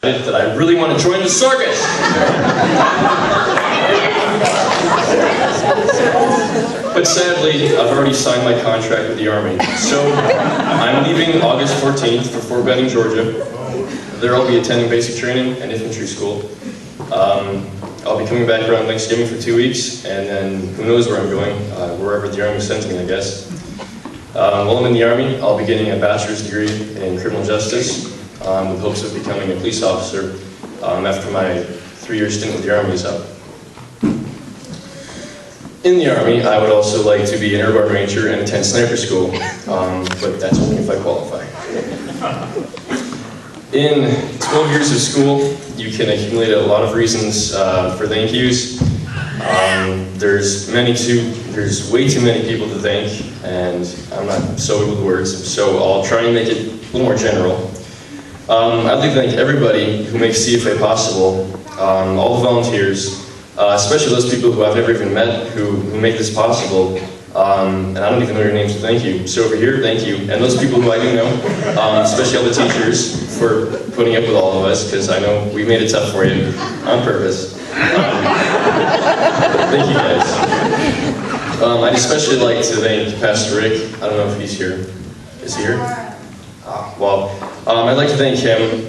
that I really want to join the circus. But sadly, I've already signed my contract with the Army. So I'm leaving August 14th for Fort Benning, Georgia. There I'll be attending basic training and infantry school. I'll be coming back around Thanksgiving for 2 weeks, and then who knows where I'm going, wherever the Army sends me, I guess. While I'm in the Army, I'll be getting a bachelor's degree in criminal justice with hopes of becoming a police officer after my 3-year stint with the Army is up. In the Army, I would also like to be an airborne ranger and attend sniper school, but that's only if I qualify. In 12 years of school, you can accumulate a lot of reasons for thank yous. There's way too many people to thank, and I'm not so good with words, so I'll try and make it a little more general. I'd like to thank everybody who makes CFA possible, all the volunteers, especially those people who I've never even met who make this possible, and I don't even know your names, so thank you. So over here, thank you. And those people who I do know, especially all the teachers for putting up with all of us, because I know we made it tough for you on purpose. Thank you guys. I'd especially like to thank Pastor Rick. I don't know if he's here. Is he here? Well, I'd like to thank him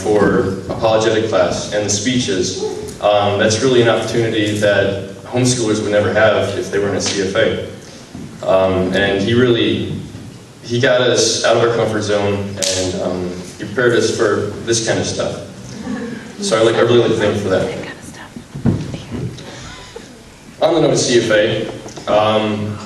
for apologetic class and the speeches. That's really an opportunity that homeschoolers would never have if they weren't at CFA. And he got us out of our comfort zone, and he prepared us for this kind of stuff. So I really like to thank him for that. On the note of CFA,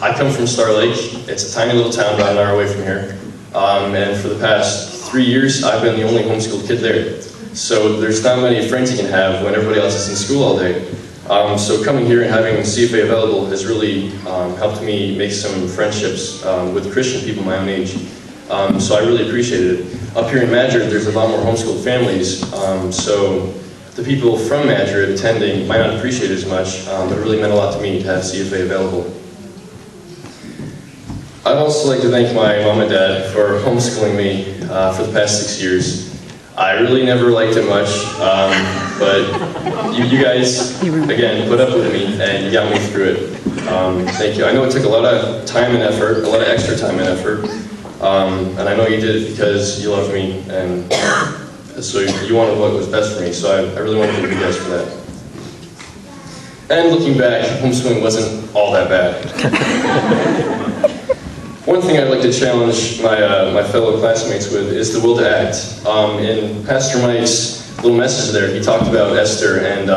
I come from Star Lake. It's a tiny little town about an hour away from here. And for the past 3 years, I've been the only homeschooled kid there. So there's not many friends you can have when everybody else is in school all day. So coming here and having CFA available has really helped me make some friendships with Christian people my own age. So I really appreciated it. Up here in Madrid, there's a lot more homeschooled families. So the people from Madrid attending might not appreciate it as much, but it really meant a lot to me to have CFA available. I'd also like to thank my mom and dad for homeschooling me for the past 6 years. I really never liked it much, but you guys, again, put up with me and you got me through it. Thank you. I know it took a lot of time and effort, a lot of extra time and effort, and I know you did it because you loved me, and so you wanted what was best for me, so I really want to thank you guys for that. And looking back, homeschooling wasn't all that bad. One thing I'd like to challenge my fellow classmates with is the will to act. In Pastor Mike's little message there, he talked about Esther and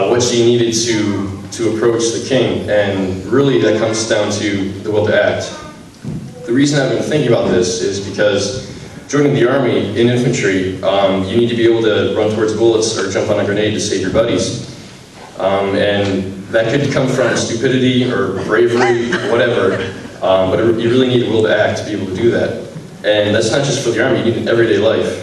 what she needed to approach the king, and really that comes down to the will to act. The reason I've been thinking about this is because joining the Army in infantry, you need to be able to run towards bullets or jump on a grenade to save your buddies. And that could come from stupidity or bravery, whatever. But you really need a will to act to be able to do that. And that's not just for the Army, you need it in everyday life.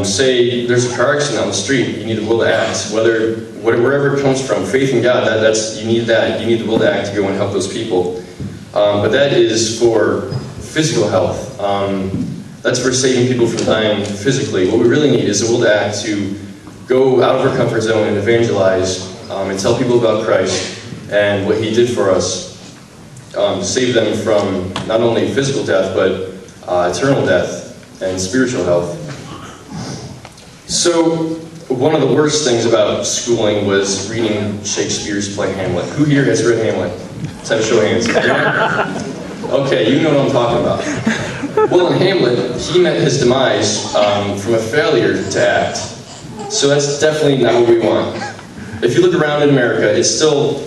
Say there's a car accident on the street, you need the will to act. Wherever it comes from, faith in God, you need that. You need the will to act to go and help those people. But that is for physical health. That's for saving people from dying physically. What we really need is the will to act to go out of our comfort zone and evangelize and tell people about Christ and what He did for us. Save them from not only physical death, but eternal death and spiritual health. So, one of the worst things about schooling was reading Shakespeare's play Hamlet. Who here has read Hamlet? Let's have a show of hands. Okay, you know what I'm talking about. Well, in Hamlet, he met his demise from a failure to act. So that's definitely not what we want. If you look around in America, it's still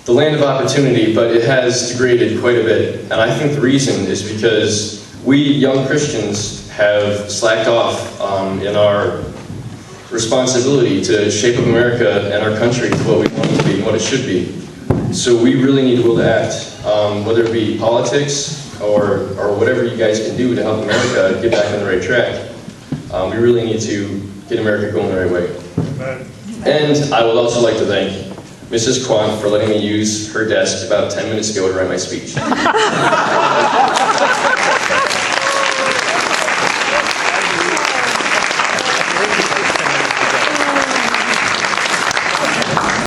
the land of opportunity, but it has degraded quite a bit. And I think the reason is because we young Christians have slacked off in our responsibility to shape up America and our country to what we want it to be and what it should be. So we really need to will to act, whether it be politics or whatever you guys can do to help America get back on the right track. We really need to get America going the right way. And I would also like to thank Mrs. Kwan for letting me use her desk about 10 minutes ago to write my speech.